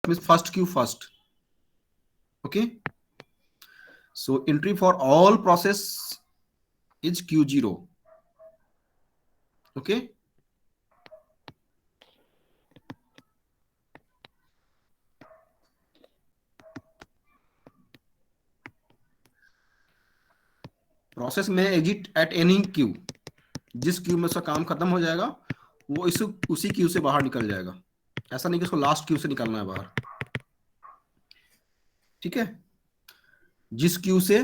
means first queue first. Okay, so entry for all process is Q0. Okay, process में exit at any Q, जिस Q में उसका काम खत्म हो जाएगा वो इस उसी क्यू से बाहर निकल जाएगा। ऐसा नहीं कि उसको लास्ट क्यू से निकलना है बाहर। ठीक है, जिस क्यू से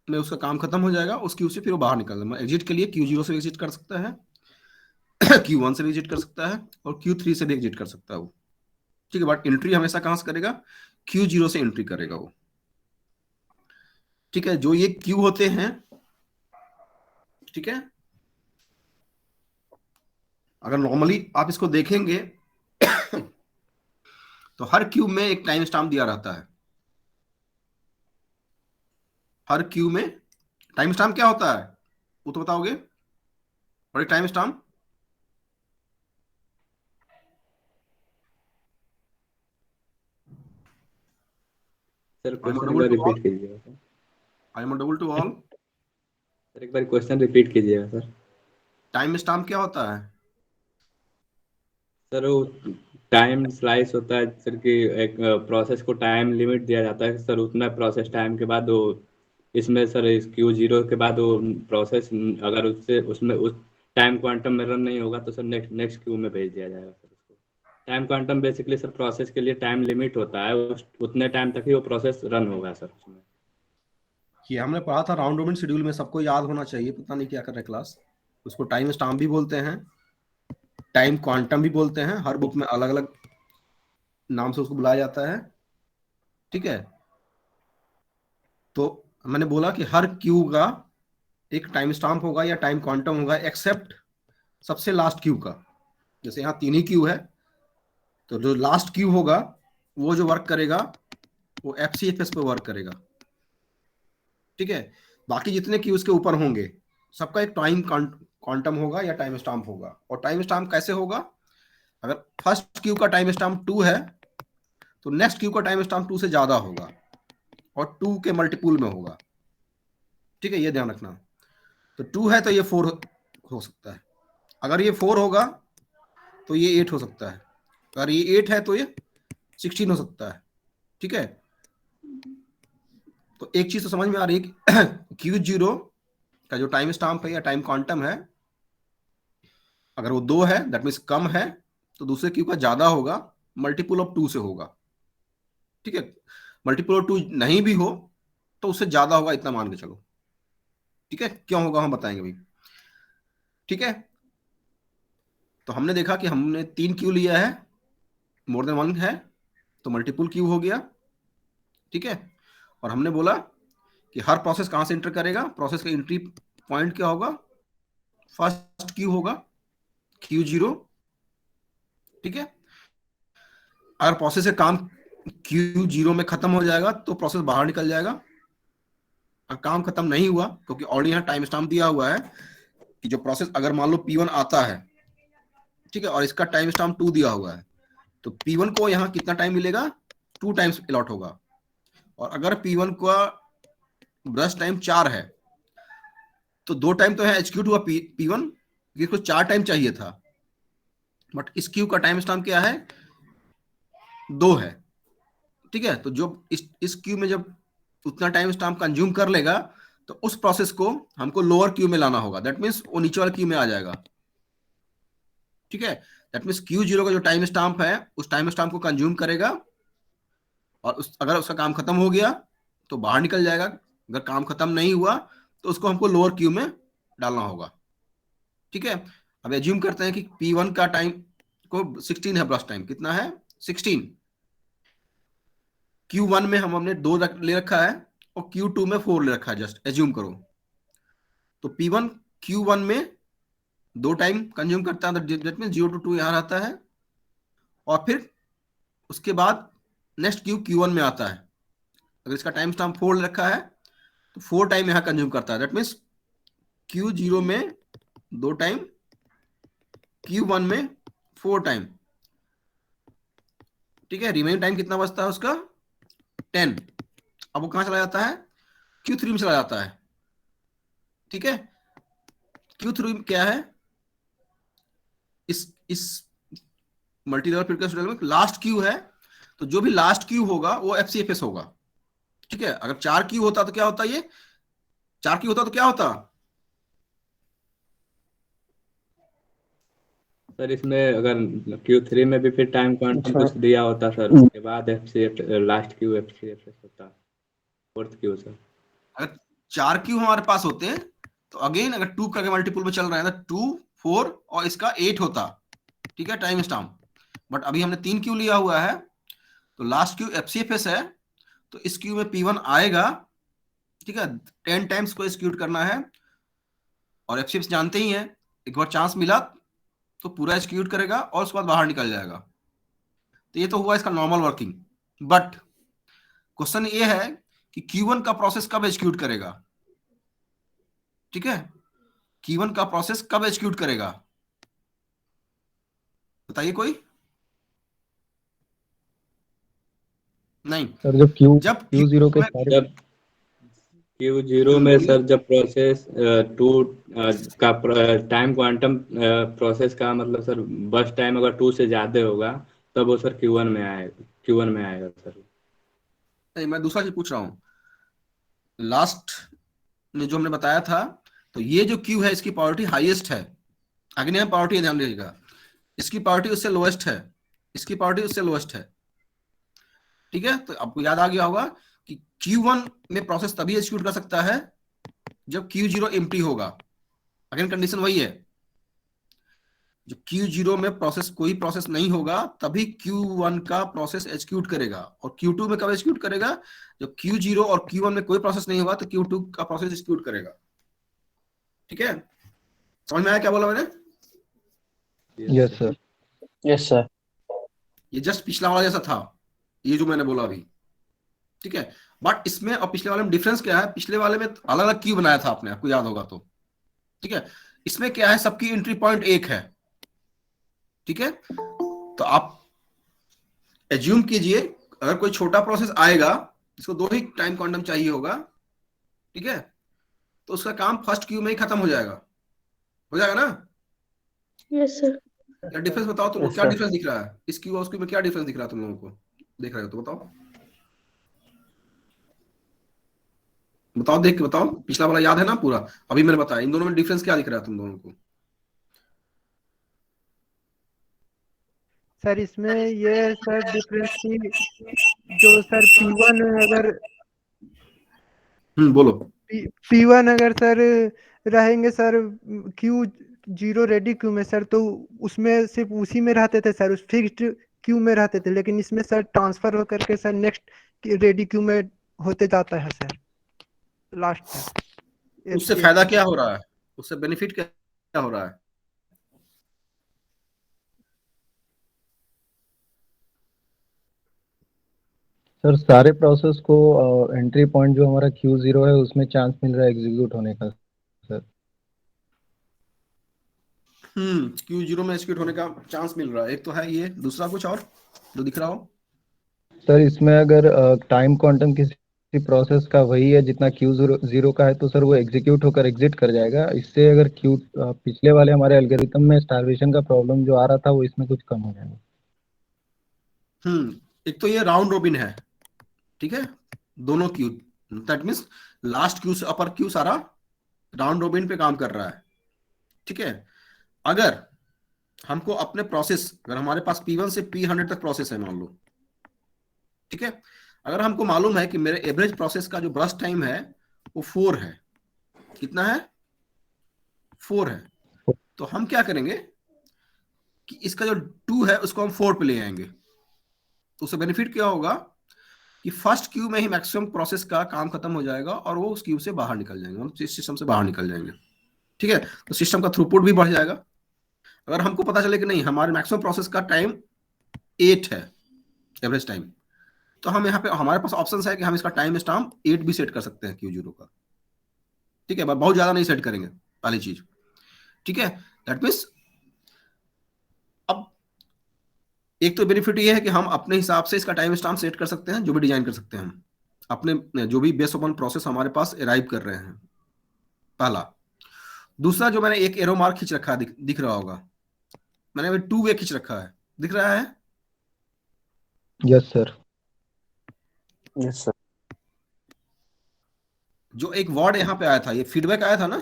में उसका काम खत्म हो जाएगा उस क्यू से फिर वो बाहर निकलना। एग्जिट के लिए Q0 से एग्जिट कर सकता है, Q1 से भी एग्जिट कर सकता है और Q3 से भी एग्जिट कर सकता है वो। ठीक है, बट एंट्री हमेशा कहां से करेगा? Q0 से एंट्री करेगा वो। ठीक है, जो ये क्यू होते हैं, ठीक है, अगर नॉर्मली आप इसको देखेंगे तो हर क्यू में एक टाइम स्टैम्प दिया रहता है। हर क्यू में टाइम स्टैम्प क्या होता है वो तो बताओगे? और एक टाइम स्टैम्प सर क्वेश्चन एक बार रिपीट कीजिएगा sir. I am double two all. Sir एक बार क्वेश्चन रिपीट कीजिएगा सर। टाइम स्टैम्प क्या होता है? सर वो टाइम स्लाइस होता है सर कि एक प्रोसेस को टाइम लिमिट दिया जाता है सर, उतना प्रोसेस टाइम के बाद वो इसमें सर इस Q0 के बाद वो प्रोसेस अगर उससे उसमें उस टाइम क्वांटम में रन नहीं होगा तो सर नेक्स्ट नेक्स्ट क्यू में भेज दिया जाएगा सर उसको। Time quantum basically sir process के लिए टाइम लिमिट होता है, उतने टाइम तक ही वो प्रोसेस रन होगा सर उसमें। ये हमने पढ़ा था राउंड रोबिन शेड्यूल में, सबको याद होना चाहिए, पता नहीं क्या कर रहे क्लास। उसको टाइम स्टैम्प भी बोलते हैं, टाइम क्वांटम भी बोलते हैं, हर बुक में अलग अलग नाम से उसको बुलाया जाता है। ठीक है, तो मैंने बोला कि हर क्यू का एक टाइम स्टैम्प होगा या टाइम क्वांटम होगा, एक्सेप्ट सबसे लास्ट क्यू का। जैसे यहाँ 3 ही क्यू है, तो जो लास्ट क्यू होगा वो जो वर्क करेगा वो FCFS पे वर्क करेगा। ठीक है, बाकी जितने क्यूज के ऊपर होंगे सबका एक टाइम क्वांटम होगा या टाइम स्टैम्प होगा। और टाइम स्टैम्प कैसे होगा? अगर फर्स्ट क्यू का टाइम स्टैम्प 2 है तो नेक्स्ट क्यू का टाइम स्टैम्प 2 से ज्यादा होगा और 2 के मल्टीपुल में होगा। ठीक है, ये ध्यान रखना। तो 2 है तो ये 4 हो सकता है, अगर ये 4 होगा तो ये 8 हो सकता है, अगर ये 8 है तो ये 16 हो सकता है। ठीक है, तो एक चीज तो समझ में आ रही है कि Q0 का जो टाइम स्टैम्प है या टाइम क्वांटम है, अगर वो 2 है दैट मीन्स कम है, तो दूसरे क्यू का ज्यादा होगा, मल्टीपल ऑफ 2 से होगा। ठीक है, मल्टीपल ऑफ 2 नहीं भी हो तो उससे ज्यादा होगा, इतना मान के चलो। ठीक है, क्यों होगा हम बताएंगे भाई। ठीक है, तो हमने देखा कि हमने 3 क्यू लिया है, मोर देन 1 है तो मल्टीपल क्यू हो गया। ठीक है, और हमने बोला कि हर प्रोसेस कहां से एंटर करेगा, प्रोसेस का एंट्री पॉइंट क्या होगा? फर्स्ट क्यू होगा, Q0। ठीक है, अगर प्रोसेस का काम Q0 में खत्म हो जाएगा तो प्रोसेस बाहर निकल जाएगा। और काम खत्म नहीं हुआ क्योंकि ऑलरेडी यहाँ टाइम स्टैम्प दिया हुआ है कि जो प्रोसेस अगर मान लो P1 आता है, ठीक है, और इसका टाइम स्टैम्प 2 दिया हुआ है, तो P1 को यहाँ कितना टाइम मिलेगा? 2 टाइम्स अलॉट होगा। और अगर P1 का ब्रश टाइम 4 है तो 2 टाइम तो है HQ2 और P1, इसको 4 टाइम चाहिए था, बट इस क्यू का टाइम स्टैम्प क्या है? 2 है। ठीक है, तो जो इस क्यू में जब उतना टाइम स्टैम्प कंज्यूम कर लेगा तो उस प्रोसेस को हमको लोअर क्यू में लाना होगा, दैट मीन्स वो नीचे वाले क्यू में आ जाएगा। ठीक है, दैट मीन्स Q0 का जो टाइम स्टैम्प है उस टाइम स्टैम्प को कंज्यूम करेगा, और अगर उसका काम खत्म हो गया तो बाहर निकल जाएगा, अगर काम खत्म नहीं हुआ तो उसको हमको लोअर क्यू में डालना होगा। ठीक है, अब एज्यूम करते हैं कि P1 का टाइम को 16 है, ब्रश टाइम कितना है? 16। Q1 में हमने 2 ले रखा है और Q2 में 4 ले रखा है, जस्ट एज्यूम करो। तो P1 Q1 में 2 टाइम कंज्यूम करता है, दैट मीन 0 to 2 यहाँ रहता है, और फिर उसके बाद नेक्स्ट Q1 में आता है। अगर इसका टाइम स्टैम्प 4 रखा है तो 4 टाइम यहाँ कंज्यूम करता है, दैट मीन्स Q0 में 2 टाइम, Q1 में 4 टाइम। ठीक है, रिमेनिंग टाइम कितना बचता है उसका 10। अब वो कहां चला जाता है Q3 में चला जाता है। ठीक है, Q3 क्या है, इस मल्टी लेवल फ्रीक्वेंसी में लास्ट क्यू है, तो जो भी लास्ट क्यू होगा वो FCFS होगा। ठीक है, अगर 4 क्यू होता तो क्या होता, ये 4 क्यू होता तो क्या होता, सर इसमें अगर Q3 में भी फिर टाइम क्वांटम अच्छा। कुछ दिया होता सर, उसके बाद FCF लास्ट क्यू FCFS होता, फोर्थ क्यू सर। अगर 4 क्यू हमारे पास होते तो अगेन अगर 2 का मल्टीपुल में चल रहा है तो 2 4 और इसका 8 होता। ठीक है, टाइम स्टाम्प। बट अभी हमने 3 क्यू लिया हुआ है, तो लास्ट क्यू FCFS है, तो इस क्यू में P1 आएगा। ठीक है, 10 टाइम्स को एक्सिक्यूट करना है, और FCFS जानते ही हैं, एक बार चांस मिला तो पूरा एक्सिक्यूट करेगा और उसके बाद बाहर निकल जाएगा। तो ये तो हुआ इसका नॉर्मल वर्किंग। बट क्वेश्चन ये है कि Q1 का प्रोसेस कब एक्सिक्यूट करेगा। ठीक है, Q1 का प्रोसेस कब एक्सिक्यूट करेगा, बताइए कोई। नहीं, सर जब क्यू जब क्यू जीरो के Q0 में सारे जब Q0 में बोलिए। सर जब प्रोसेस टू का टाइम क्वांटम प्रोसेस का मतलब सर बस टाइम अगर 2 से ज्यादा होगा तब वो सर Q1 में आएगा सर। नहीं, मैं दूसरा चीज पूछ रहा हूँ। लास्ट में जो हमने बताया था, तो ये जो क्यू है इसकी पावरिटी हाईएस्ट है, आगे नहीं पावरिटी ध्यान दीजिएगा, इसकी पावरिटी उससे लोएस्ट है, इसकी पावरिटी उससे लोएस्ट है। ठीक है, तो आपको याद आ गया होगा कि Q1 में प्रोसेस तभी एग्जीक्यूट कर सकता है जब Q0 एम्प्टी होगा। अगेन कंडीशन वही है, जब Q0 में प्रोसेस कोई प्रोसेस नहीं होगा तभी Q1 का प्रोसेस एग्जीक्यूट करेगा, और Q2 में कब एग्जीक्यूट करेगा, जब Q0 और Q1 में कोई प्रोसेस नहीं होगा तो Q2 का प्रोसेस एग्जीक्यूट करेगा। ठीक है, समझ में आया क्या बोला मैंने। Yes sir. Yes sir. ये जस्ट पिछला वाला जैसा था, ये जो मैंने बोला अभी। ठीक है, बट इसमें और पिछले वाले में डिफरेंस क्या है, पिछले वाले में अलग अलग क्यू बनाया था आपने, आपको याद होगा तो। ठीक है, इसमें क्या है, सबकी एंट्री पॉइंट एक है। ठीक है, तो आप एज्यूम कीजिए अगर कोई छोटा प्रोसेस आएगा जिसको 2 ही टाइम क्वांटम चाहिए होगा, ठीक है, तो उसका काम फर्स्ट क्यू में ही खत्म हो जाएगा ना। Yes sir. क्या डिफरेंस बताओ तुम, यस क्या सर। डिफरेंस दिख रहा है इस क्यू और उस क्यू में, क्या डिफरेंस दिख रहा है तुम लोगों को, देख रहे हो तो बताओ, बताओ देख के बताओ, पिछला वाला याद है ना पूरा, अभी मैंने बताया, इन दोनों में डिफरेंस क्या दिख रहा है तुम दोनों को। सर इसमें ये सर डिफरेंस की जो सर P1 अगर बोलो। P1 अगर सर रहेंगे सर Q0 रेडी क्यू में सर, तो उसमें सिर्फ उसी में रहते थे सर, उस फिक्स्ड क्यू में रहते थे, लेकिन इसमें सर ट्रांसफर होकर के सर नेक्स्ट रेडी क्यू में होते जाता है सर लास्ट में। उससे फायदा क्या हो रहा है, उससे बेनिफिट क्या हो रहा है। सर सारे प्रोसेस को एंट्री पॉइंट जो हमारा Q0 है उसमें चांस मिल रहा है एग्जीक्यूट होने का सर। Q0 में एग्जीक्यूट होने का चांस मिल रहा है, एक तो है ये, दूसरा कुछ और जो दिख रहा हो। सर इसमें अगर टाइम क्वांटम किसी प्रोसेस का वही है जितना Q0 का है तो सर वो एग्जीक्यूट होकर एग्जिट कर जाएगा। इससे अगर पिछले वाले हमारे एल्गोरिथम में स्टारवेशन का प्रॉब्लम जो आ रहा था वो इसमें कुछ कम हो जाएगा। एक तो ये राउंड रोबिन है, ठीक है, दोनों Q, that means last Q से अपर क्यू सारा राउंड रोबिन पे काम कर रहा है। ठीक है, अगर हमको अपने प्रोसेस, अगर हमारे पास P1 से P100 तक प्रोसेस है मान लो, ठीक है, अगर हमको मालूम है कि मेरे एवरेज प्रोसेस का जो बर्स्ट टाइम है वो 4 है, कितना है 4 है, तो हम क्या करेंगे कि इसका जो 2 है उसको हम 4 पे ले आएंगे। तो उससे बेनिफिट क्या होगा कि फर्स्ट क्यू में ही मैक्सिमम प्रोसेस का काम खत्म हो जाएगा और वो उस क्यू से बाहर निकल जाएंगे, मतलब सिस्टम से बाहर निकल जाएंगे। ठीक है, तो सिस्टम का थ्रूपुट भी बढ़ जाएगा। अगर हमको पता चले कि नहीं हमारे मैक्सिमम प्रोसेस का टाइम 8 है एवरेज टाइम, तो हम यहाँ पे हमारे पास ऑप्शन है कि हम इसका टाइम स्टाम्प 8 भी सेट कर सकते हैं Q0 का। ठीक है, बहुत ज्यादा नहीं सेट करेंगे पहली चीज। ठीक है, दैट मीन्स अब एक तो बेनिफिट ये है कि हम अपने हिसाब से इसका टाइम स्टैम्प सेट कर सकते हैं, जो भी डिजाइन कर सकते हैं हम अपने, जो भी बेस्ड अपॉन प्रोसेस हमारे पास अराइव कर रहे हैं, पहला। दूसरा, जो मैंने एक एरो मार्क खींच रखा है, दिख रहा होगा, मैंने अभी 2 वे खींच रखा है, दिख रहा है? Yes sir. Yes sir. जो एक वर्ड यहाँ पे आया था, ये फीडबैक आया था ना?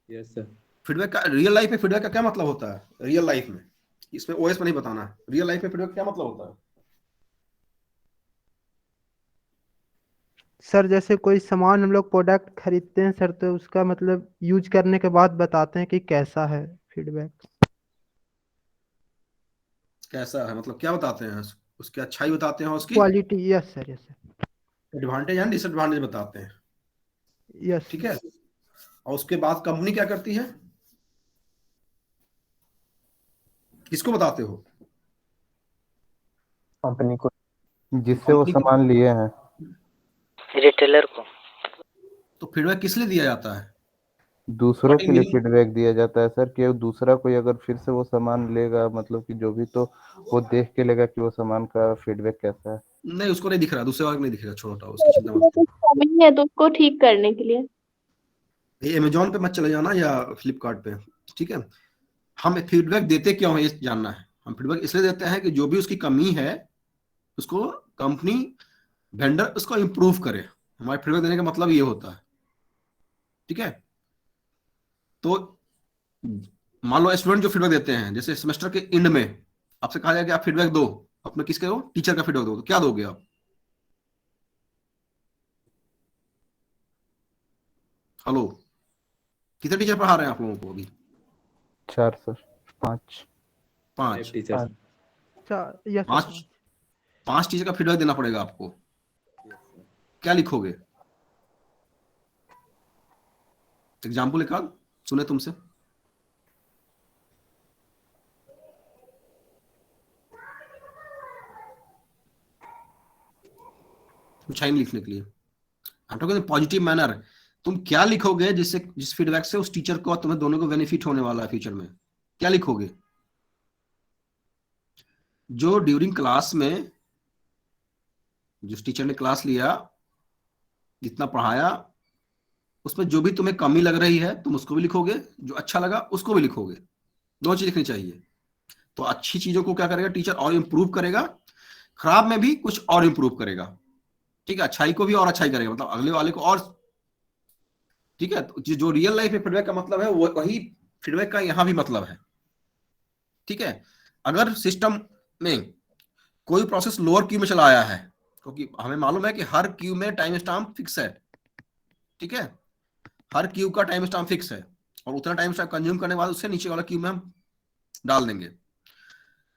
Yes sir. फीडबैक का रियल लाइफ में फीडबैक का क्या मतलब होता है? रियल लाइफ में, इसमें ओएस में नहीं बताना है, रियल लाइफ में फीडबैक क्या मतलब होता है? सर जैसे कोई सामान हम लोग प्रोडक्ट खरीदते हैं सर, तो उसका मतलब यूज करने के बाद बताते हैं कि कैसा है फीडबैक। कैसा है मतलब क्या बताते हैं? उसकी अच्छाई बताते हैं, उसकी quality. Yes sir, yes sir, advantage and disadvantage बताते हैं, यस। ठीक है? और उसके बाद कंपनी क्या करती है? किसको बताते हो? कंपनी को, जिससे वो कंपनी को। सामान लिए हैं। रिटेलर को। तो फीडबैक किस लिए दिया जाता है? दूसरों व्हाट इज के लिए मीनिंग? फीडबैक दिया जाता है सर, कि दूसरा कोई अगर फिर से वो सामान लेगा, मतलब कि जो भी, तो वो देख के लेगा कि वो सामान का फीडबैक कैसा है। नहीं, उसको नहीं दिख रहा, दूसरे वाले को नहीं दिखेगा, छोड़ो, हटाओ, उसकी चिंता मत कुछ कमी है तो उसको ठीक करने के लिए। करो। ये अमेजोन पे मत चले जाना या फ्लिपकार्ट पे, ठीक है? हम फीडबैक देते क्यों है, ये जानना है। हम फीडबैक इसलिए देते हैं कि जो भी उसकी कमी है उसको कंपनी, वेंडर उसको इम्प्रूव करे। हमारे फीडबैक देने का मतलब ये होता है, ठीक है? तो मान लो स्टूडेंट जो फीडबैक देते हैं, जैसे सेमेस्टर के एंड में आपसे कहा जाए कि आप फीडबैक दो, अपने किसके दो? टीचर का फीडबैक दो, तो क्या दोगे आप? हेलो, कितने टीचर पढ़ा रहे हैं आप लोगों को अभी? 4 सर, 5। 5। टीचर। यस पांच सर। 5 टीचर का फीडबैक देना पड़ेगा आपको। क्या लिखोगे? एग्जाम्पल एक आध सुने तुमसे। कुछ है नहीं लिखने के लिए। हम टॉकिंग पॉजिटिव मैनर। तुम क्या लिखोगे जिससे, जिस फीडबैक से उस टीचर को और तुम्हें दोनों को बेनिफिट होने वाला है फ्यूचर में? क्या लिखोगे? जो ड्यूरिंग क्लास में जिस टीचर ने क्लास लिया, जितना पढ़ाया, उसमें जो भी तुम्हें कमी लग रही है तुम उसको भी लिखोगे, जो अच्छा लगा उसको भी लिखोगे। 2 चीज लिखनी चाहिए। तो अच्छी चीजों को क्या करेगा टीचर और इम्प्रूव करेगा, खराब में भी कुछ और इम्प्रूव करेगा, ठीक है? अच्छाई को भी और अच्छाई करेगा, मतलब अगले वाले को और, ठीक है? तो जो रियल लाइफ में फीडबैक का मतलब है, वही फीडबैक का यहाँ भी मतलब है, ठीक है? अगर सिस्टम में कोई प्रोसेस लोअर क्यू में चला आया है, क्योंकि हमें मालूम है कि हर क्यू में टाइम स्टैम्प फिक्स है, ठीक है? हर क्यू का टाइम स्टैम्प फिक्स है, और उतना टाइम स्टैम्प कंज्यूम करने के बाद उससे नीचे वाला क्यू में हम डाल देंगे।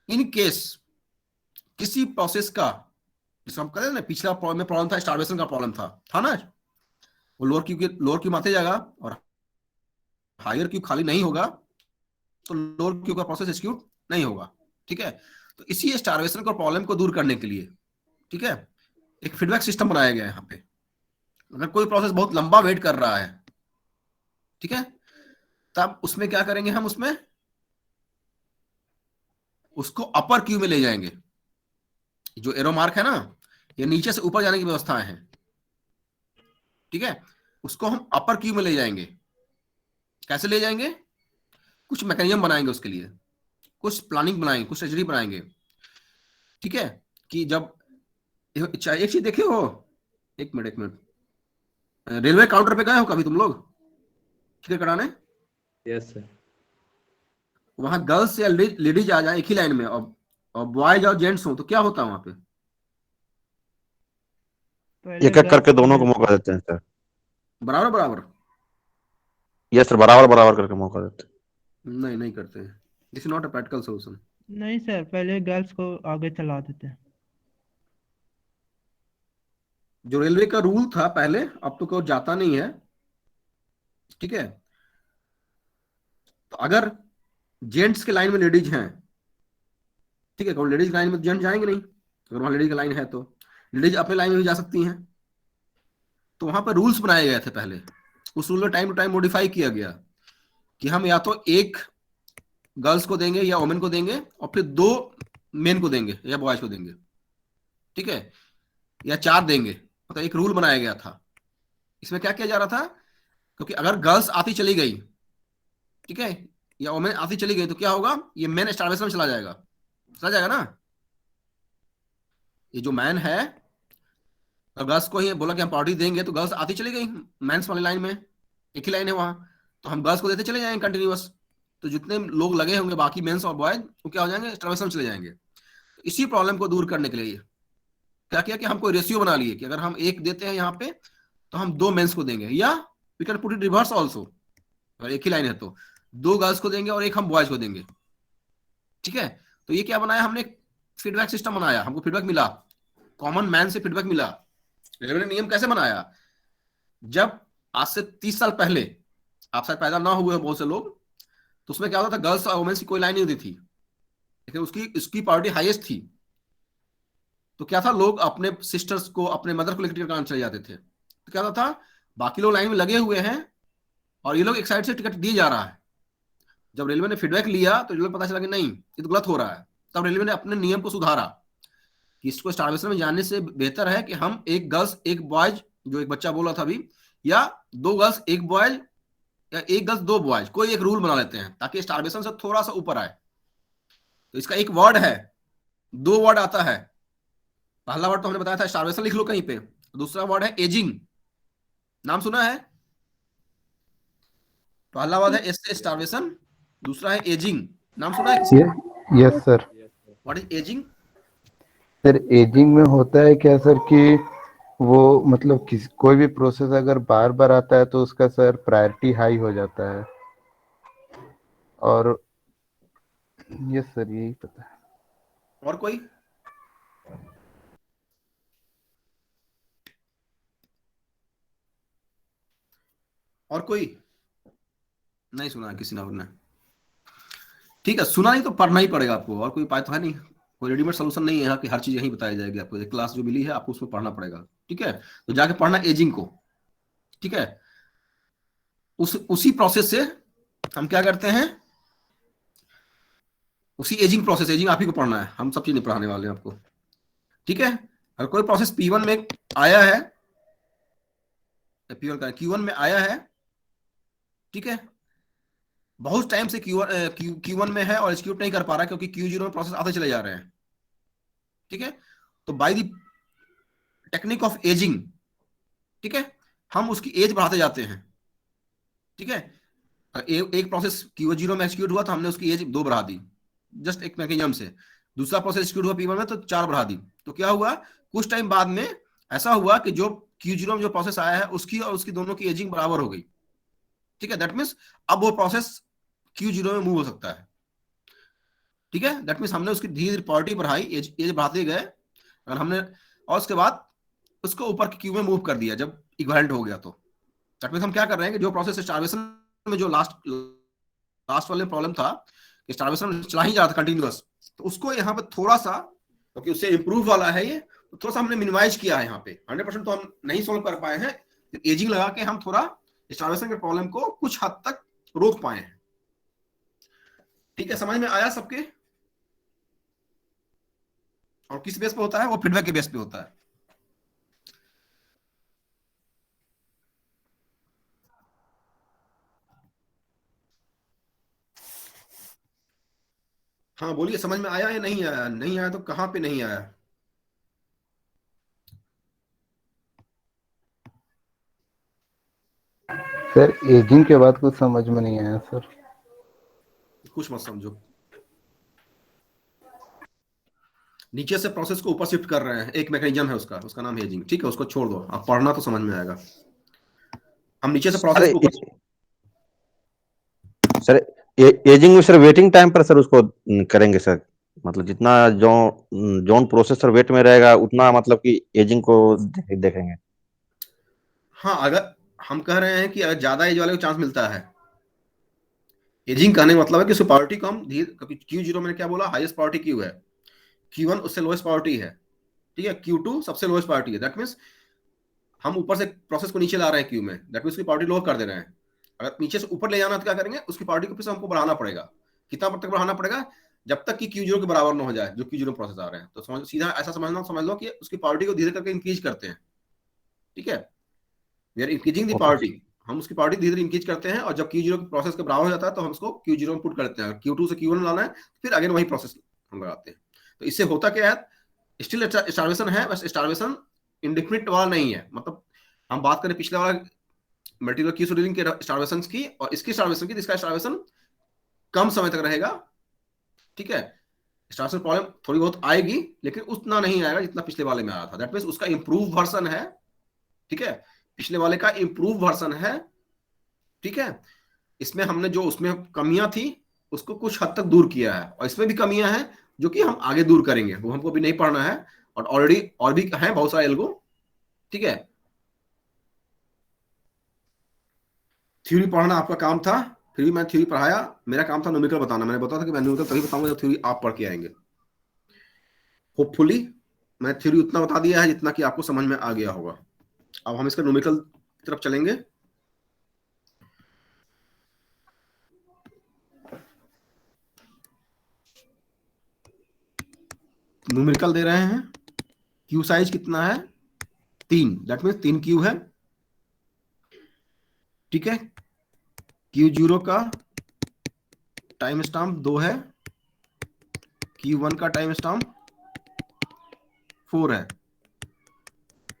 इन केस किसी प्रोसेस का, जिसको हम कहते हैं ना, पिछला में प्रॉब्लम था, स्टार्वेशन का प्रॉब्लम था ना, वो लोअर क्यू में आते जाएगा और हायर क्यू खाली नहीं होगा, तो लोअर क्यू का प्रोसेस एग्जीक्यूट नहीं होगा, ठीक है? तो इसी स्टार्वेशन का प्रॉब्लम को दूर करने के लिए, ठीक है, एक फीडबैक सिस्टम बनाया गया है यहाँ पे। अगर कोई प्रोसेस बहुत लंबा वेट कर रहा है, ठीक है, तब उसमें क्या करेंगे हम? उसमें उसको अपर क्यू में ले जाएंगे। जो एरो मार्क है ना, ये नीचे से ऊपर जाने की व्यवस्थाएं हैं, ठीक है? उसको हम अपर क्यू में ले जाएंगे। कैसे ले जाएंगे? कुछ मैकेनिज्म बनाएंगे उसके लिए, कुछ प्लानिंग बनाएंगे, कुछ स्ट्रेटजी बनाएंगे, ठीक है? कि जब एक चीज देखे हो, एक मिनट, रेलवे काउंटर पे गए हो कभी तुम लोग टिकट कटाने? Yes sir. वहां गर्ल्स या लेडीज आ जाए एक ही लाइन में, और बॉयज और जेंट्स हो, तो क्या होता है वहां पे? एक एक करके दोनों को मौका देते हैं सर। बराबर बराबर? यस सर, बराबर बराबर करके मौका देते हैं। नहीं करते हैं। This is not a practical solution. नहीं सर, पहले गर्ल्स को आगे चला देते हैं। जो रेलवे का रूल था पहले, अब तो कोई जाता नहीं है, ठीक है? तो अगर जेंट्स के लाइन में लेडीज हैं, ठीक है, लेडीज लाइन में जेंट्स जाएंगे नहीं, अगर वहां लेडीज की लाइन है तो लेडीज अपने लाइन में भी जा सकती हैं। तो वहां पर रूल्स बनाए गए थे पहले, उस रूल में टाइम टू टाइम मॉडिफाई किया गया कि हम या तो एक गर्ल्स को देंगे या वुमेन को देंगे, और फिर 2 मेन को देंगे या बॉयज को देंगे, ठीक है, या 4 देंगे, मतलब एक रूल बनाया गया था। इसमें क्या किया जा रहा था, क्योंकि अगर गर्ल्स आती चली गई, ठीक है, या वुमेन आती चली गई, तो क्या होगा, ये मैन स्टारवेशन में चला जाएगा ना। ये जो मैन है, अगर गर्ल्स को ही बोला कि हम पार्टी देंगे, तो गर्ल्स आती चली गई मैंस वाली लाइन में, एक ही लाइन है वहां, तो हम गर्ल्स को देते चले जाएंगे कंटिन्यूअस, तो जितने लोग लगे होंगे बाकी मेंस और बॉयज, वो क्या हो जाएंगे, स्टारवेशन में चले जाएंगे। इसी प्रॉब्लम को दूर करने के लिए क्या किया कि हम कोई रेशियो बना लिए कि अगर हम 1 देते हैं यहाँ पे, तो हम 2 मेंस को देंगे, या we can put it reverse also, अगर एक ही लाइन है तो 2 गर्ल्स को देंगे और 1 हम बॉयज को देंगे, ठीक है। तो ये क्या बनाया हमने, फीडबैक सिस्टम बनाया, हमको फीडबैक मिला, कॉमन मैन से फीडबैक मिला। रेलवे ने नियम कैसे बनाया, जब आज से 30 साल पहले, आप शायद पैदा ना हुए बहुत से लोग, तो उसमें क्या होता था, गर्ल्स और वुमेन्स की कोई लाइन नहीं होती थी, लेकिन उसकी पार्टी हाईएस्ट थी, तो क्या था, लोग अपने सिस्टर्स को, अपने मदर को लेकर टिकट कराने चले जाते थे, तो क्या होता था, बाकी लोग लाइन में लगे हुए हैं और ये लोग एक साइड से टिकट दिए जा रहा है। जब रेलवे ने फीडबैक लिया तो रेलवे पता चला कि नहीं, ये तो गलत हो रहा है, तब रेलवे ने अपने नियम को सुधारा कि इसको स्टारवेशन में जाने से बेहतर है कि हम 1 गर्ल्स 1 बॉयज, जो एक बच्चा बोला था अभी, या 2 गर्ल्स 1 बॉयज, या 1 गर्ल्स 2 बॉयज, कोई एक रूल बना लेते हैं ताकि स्टारवेशन से थोड़ा सा ऊपर आए। तो इसका एक वर्ड है, 2 वर्ड आता है। पहला वर्ड तो हमने बताया था स्टारवेशन, लिख लो कहीं पे। दूसरा वर्ड है एजिंग, नाम सुना है? पहला वर्ड है एस से स्टारवेशन, दूसरा है एजिंग, नाम सुना है? Yes sir. What is ageing? Sir ageing में होता है क्या सर कि वो मतलब कोई भी प्रोसेस अगर बार बार आता है तो उसका सर प्रायोरिटी हाई हो जाता है, और यस सर यही पता है। और कोई? और कोई नहीं सुना है किसी ने? ठीक है, सुना नहीं तो पढ़ना ही पड़ेगा आपको, और कोई उपाय तो है नहीं, कोई रेडीमेड सोल्यूशन नहीं है यहाँ कि हर चीज यहीं बताई जाएगी आपको। एक क्लास जो मिली है आपको उसमें पढ़ना पड़ेगा, ठीक है। तो जाके पढ़ना एजिंग को, ठीक है। उसी प्रोसेस से हम क्या करते हैं, उसी एजिंग प्रोसेस, एजिंग आप ही को पढ़ना है, हम सब चीज नहीं पढ़ाने वाले हैं आपको, ठीक है। अगर कोई प्रोसेस P1 में आया है, P1 का Q1 में आया है, ठीक है, बहुत टाइम से Q1 में है और एग्जीक्यूट नहीं कर पा रहा क्योंकि Q0 में प्रोसेस आते चले जा रहे हैं, ठीक है। तो by the technique of ageing, ठीक है, हम उसकी एज बढ़ाते जाते हैं, ठीक है। एक प्रोसेस Q0 में एग्जीक्यूट हुआ तो हमने उसकी एज 2 बढ़ा दी, जस्ट एक मैकेनिज्म से। दूसरा प्रोसेस एग्जीक्यूट हुआ P1 में तो 4 बढ़ा दी। तो क्या हुआ, कुछ टाइम बाद में ऐसा हुआ कि जो Q0 में जो प्रोसेस आया है उसकी और उसकी दोनों की एजिंग बराबर हो गई, ठीक है। दैट मीन्स अब वो प्रोसेस Q0 में मूव हो सकता है, ठीक है। दैट मीन्स हमने उसकी धीरे धीरे प्रायोरिटी बढ़ाई, एज बढ़ाते गए, और हमने, और उसके बाद उसको ऊपर की क्यू में मूव कर दिया जब इक्विवेलेंट हो गया। तो दैट मीन्स हम क्या कर रहे हैं कि जो प्रोसेस स्टारवेशन में जो लास्ट वाले प्रॉब्लम था कि स्टारवेशन चला ही जा रहा था कंटिन्यूअस, तो उसको यहाँ पे थोड़ा सा, क्योंकि उससे इंप्रूव वाला है ये, तो थोड़ा सा हमने मिनिमाइज किया है। यहाँ पे 100% तो हम नहीं सोल्व कर पाए हैं, एजिंग लगा के हम थोड़ा स्टारवेशन के प्रॉब्लम को कुछ हद तक रोक पाए हैं, ठीक है। समझ में आया सबके? और किस बेस पे होता है वो, फीडबैक के बेस पे होता है। हाँ बोलिए, समझ में आया या नहीं आया? नहीं आया तो कहाँ पे नहीं आया? सर एजिंग के बाद कुछ समझ में नहीं आया सर। कुछ मत समझो, नीचे से प्रोसेस को ऊपर शिफ्ट कर रहे हैं, एक मैकेनिज्म है उसका नाम है एजिंग, ठीक है। उसको छोड़ दो, आप पढ़ना तो समझ में आएगा। हम नीचे से प्रोसेस को ऊपर, सर एजिंग में सर वेटिंग टाइम पर सर उसको करेंगे सर, मतलब जितना जोन प्रोसेस सर वेट में रहेगा उतना मतलब कि एजिंग को देखेंगे। हाँ, अगर हम कह रहे हैं कि अगर ज्यादा एज वाले को चांस मिलता है, एजिंग कहने का मतलब है कि उसकी प्रायोरिटी कम, धीरे Q0 मैंने क्या बोला, हाईएस्ट प्रायोरिटी Q है, Q1 उससे लोएस्ट प्रायोरिटी है, ठीक है, Q2 सबसे लोएस्ट प्रायोरिटी है। दैट मीन्स हम ऊपर से प्रोसेस को नीचे ला रहे हैं क्यू में, दैट मीन्स उसकी प्रायोरिटी लो कर दे रहे हैं। अगर नीचे से ऊपर ले जाना तो क्या करेंगे, उसकी प्रायोरिटी को फिर से हमको बढ़ाना पड़ेगा कितना तक बढ़ाना पड़ेगा? जब तक कि Q0 के बराबर ना हो जाए जो Q0 प्रोसेस आ रहे हैं। तो समझ, सीधा ऐसा समझ लो कि उसकी पावर्टी को धीरे करके इंक्रीज करते हैं, ठीक है, we are increasing the poverty, हम उसकी पावर्टी धीरे धीरे इंक्रीज करते हैं, और जब Q0 के प्रोसेस के बराबर हो जाता है तो हम उसको Q0 में पुट करते हैं, Q2 से Q1 लाना है, फिर अगेन वही प्रोसेस हम लगाते हैं। तो इससे होता क्या है, स्टिल स्टार्वेशन है, बस स्टार्वेशन इंडिफिनिट वाला नहीं है। मतलब हम बात करें पिछले वाला मल्टीपल क्यू शेड्यूलिंग के स्टार्वेशन की और इसकी स्टार्वेशन की, इसका स्टार्वेशन कम समय तक रहेगा, ठीक है। स्टार्वेशन प्रॉब्लम थोड़ी बहुत आएगी लेकिन उतना नहीं आएगा जितना पिछले वाले में आया था। दैट मींस उसका इंप्रूव वर्जन है, ठीक है, पिछले वाले का इंप्रूव वर्जन है, ठीक है। इसमें हमने जो उसमें कमियां थी उसको कुछ हद तक दूर किया है, और इसमें भी कमियां हैं जो कि हम आगे दूर करेंगे, वो हमको भी नहीं पढ़ना है, और ऑलरेडी और भी हैं बहुत सारे एल्गो, ठीक है। थ्योरी पढ़ना आपका काम था, फिर भी मैं थ्योरी पढ़ाया, मेरा काम था न्यूमेरिकल बताना। मैंने बताया था कि मैं न्यूमेरिकल तभी बताऊंगा जब थ्योरी आप पढ़ के आएंगे। होपफुली मैं थ्योरी उतना बता दिया है जितना कि आपको समझ में आ गया होगा। अब हम इसका न्यूमेरिकल की तरफ चलेंगे। न्यूमेरिकल दे रहे हैं, क्यू साइज कितना है 3, दैट मीन्स 3 क्यू है, ठीक है। Q0 का टाइम स्टाम्प 2 है, Q1 का टाइम स्टाम्प 4 है,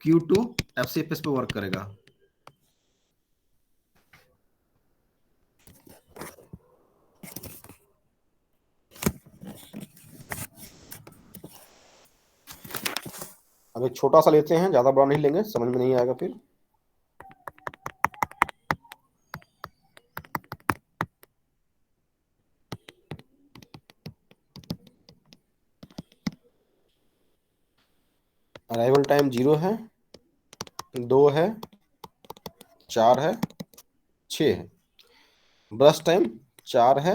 Q2 FCFS पे वर्क करेगा। अब एक छोटा सा लेते हैं, ज्यादा बड़ा नहीं लेंगे, समझ में नहीं आएगा फिर। अराइवल टाइम 0 है, 2 है, 4 है, 6 है। ब्रश टाइम 4 है,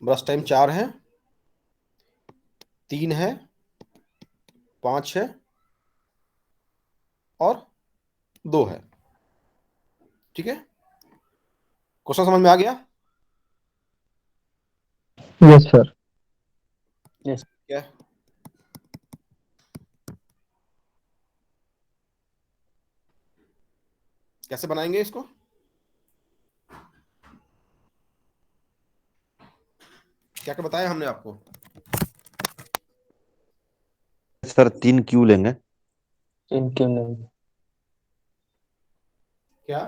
ब्रश टाइम 4 है, 3 है, 5 है और 2 है, ठीक है। क्वेश्चन समझ में आ गया? Yes sir. क्या कैसे बनाएंगे इसको? क्या क्या बताया हमने आपको? सर 3 क्यू लेंगे। 3 क्यों नहीं? क्या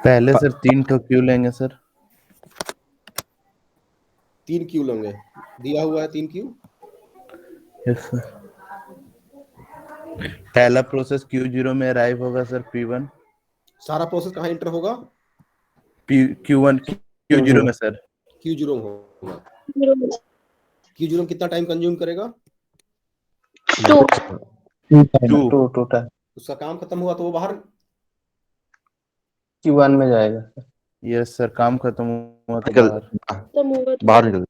पहले सर 3 ठो क्यू लेंगे सर। 3 क्यू लेंगे, दिया हुआ है 3 क्यू। Yes sir. पहला प्रोसेस Q0 में अराइव होगा सर P1। सारा प्रोसेस कहाँ इंटर होगा? Q1 Q0 में सर। Q0 में होगा। Q0 में कितना टाइम कंज्यूम करेगा? 2 2 टाइम उसका काम खत्म हुआ तो वो बाहर Q1 में जाएगा। यस सर, काम खत्म हुआ तो निकल बाहर। तो मूव बाहर निकल।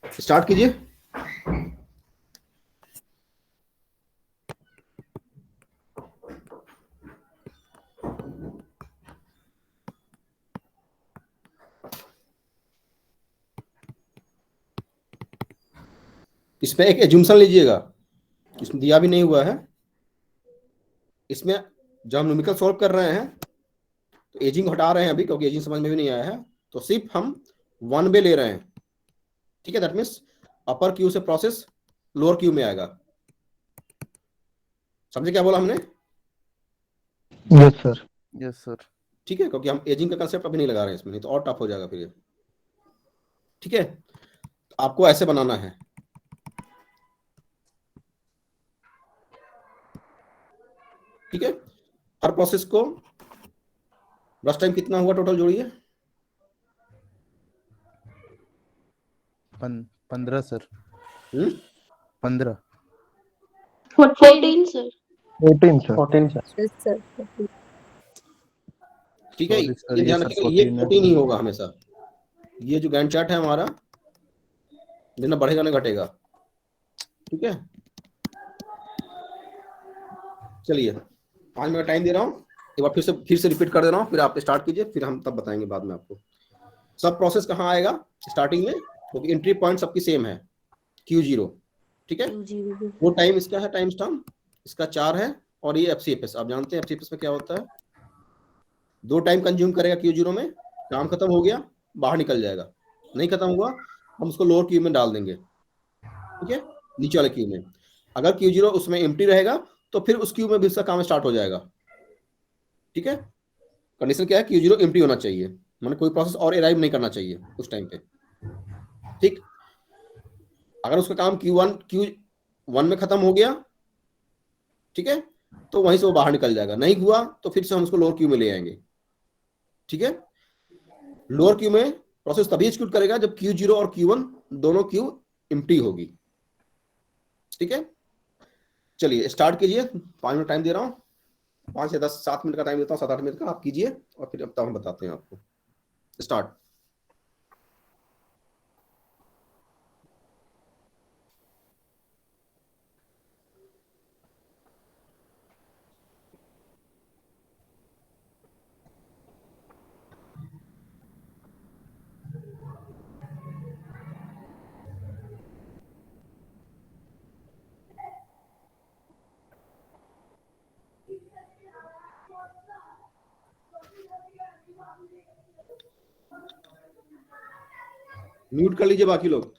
स्टार्ट कीजिए। इसमें एक एज्यूम्पशन लीजिएगा, इसमें दिया भी नहीं हुआ है। इसमें जब हम न्यूमेरिकल सॉल्व कर रहे हैं तो एजिंग हटा रहे हैं अभी, क्योंकि एजिंग समझ में भी नहीं आया है, तो सिर्फ हम 1 वे ले रहे हैं, ठीक है। दैट मीन्स अपर क्यू से प्रोसेस लोअर क्यू में आएगा। समझे क्या बोला हमने? Yes sir. Yes sir. ठीक है, क्योंकि हम एजिंग का कंसेप्ट अभी नहीं लगा रहे हैं इसमें, नहीं तो और टफ हो जाएगा फिर ये, ठीक है, तो आपको ऐसे बनाना है। ठीक है, हर प्रोसेस को रश टाइम कितना हुआ टोटल जोड़िए। 15 सर, हम्म 15। 14 sir. 14 sir. 14 sir. Yes sir. ठीक है, सॉरी सर, ये ये ध्यान सर रखिएगा, ये 14 है। 14 ही होगा हमेशा। ये जो गैंट चार्ट है हमारा, जितना बढ़ेगा ना घटेगा। ठीक है, चलिए 5 मिनट टाइम दे रहा हूँ, एक बार फिर से रिपीट कर दे रहा हूँ, फिर आप स्टार्ट कीजिए, फिर हम तब बताएंगे बाद में आपको। सब प्रोसेस कहाँ आएगा स्टार्टिंग में, क्योंकि एंट्री पॉइंट सबकी सेम है, Q0। ठीक है, वो टाइम इसका है, टाइम स्टैम्प इसका 4 है, और ये FCFS आप जानते हैं FCFS में क्या होता है, 2 टाइम कंज्यूम करेगा Q0 में, काम खत्म हो गया बाहर निकल जाएगा, नहीं खत्म हुआ हम उसको लोअर क्यू में डाल देंगे। ठीक है, नीचे वाले क्यू में, अगर Q0 उसमें एम्प्टी रहेगा तो फिर उस क्यू में भी उसका काम स्टार्ट हो जाएगा। ठीक है, कंडीशन क्या है, Q0 एम्प्टी होना चाहिए, मतलब कोई प्रोसेस और अराइव नहीं करना चाहिए उस टाइम पे। ठीक, अगर उसका काम Q1 में खत्म हो गया, ठीक है, तो वहीं से वो बाहर निकल जाएगा, नहीं हुआ तो फिर से हम उसको लोअर क्यू में ले आएंगे। ठीक है, लोअर क्यू में प्रोसेस तभी एग्जीक्यूट करेगा जब Q0 और Q1 दोनों क्यू एम्प्टी होगी। ठीक है, चलिए स्टार्ट कीजिए, 5 मिनट टाइम दे रहा हूँ, 5 या 10 7 मिनट का टाइम देता हूँ, 7-8 मिनट का आप कीजिए, और फिर अब तक हम बताते हैं आपको। स्टार्ट। म्यूट कर लीजिए बाकी लोग।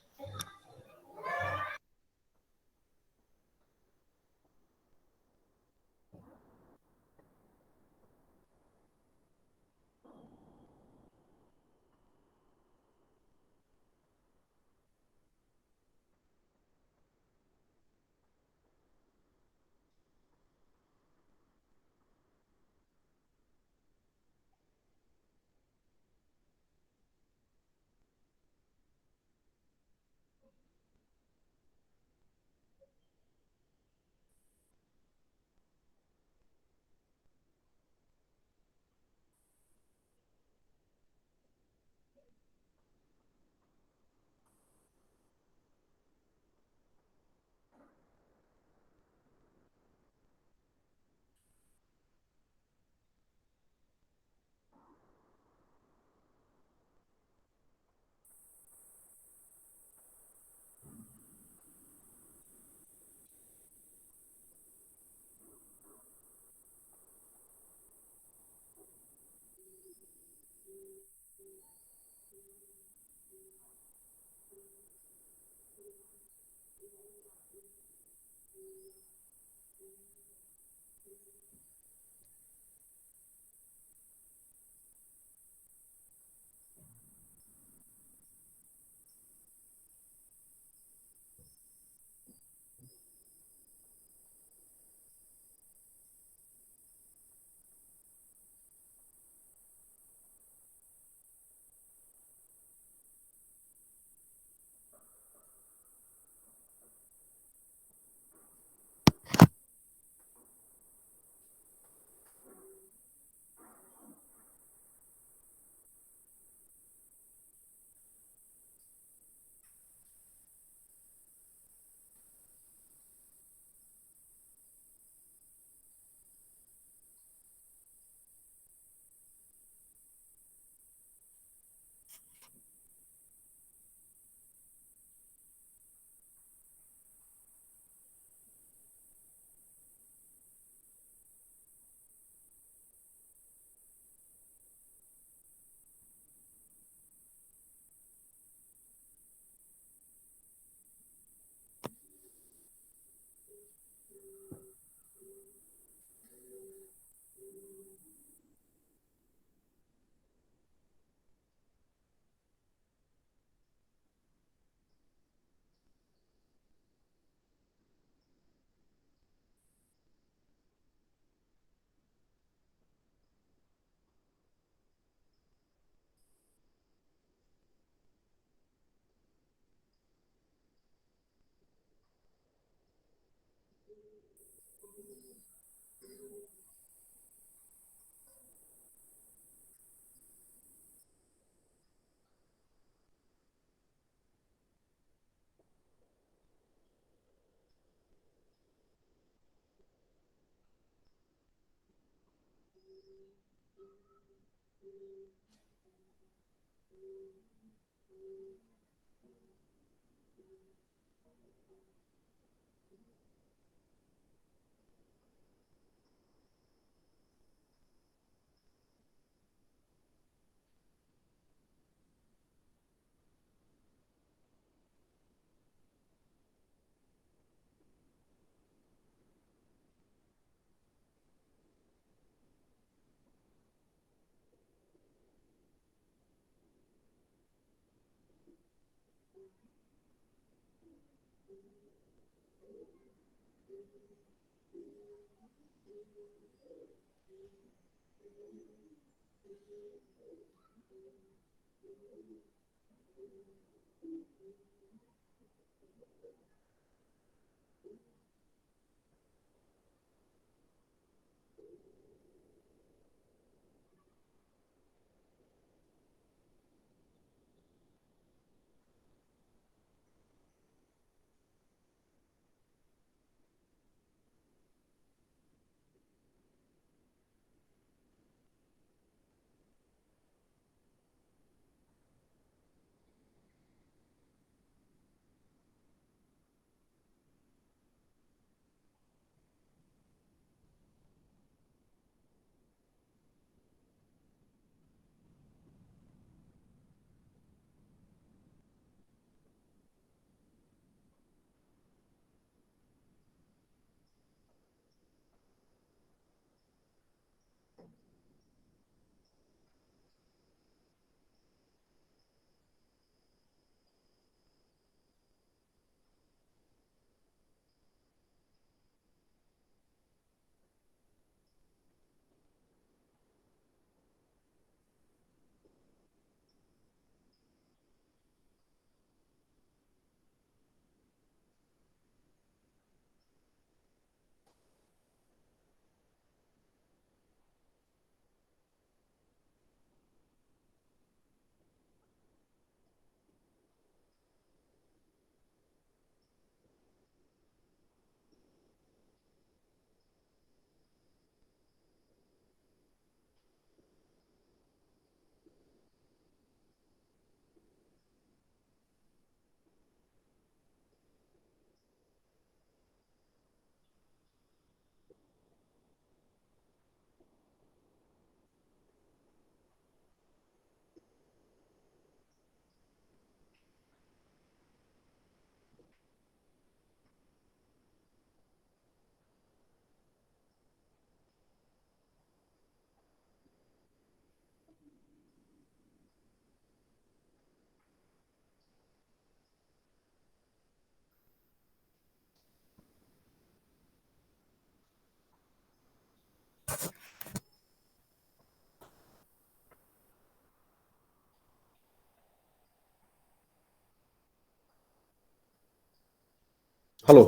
Hello,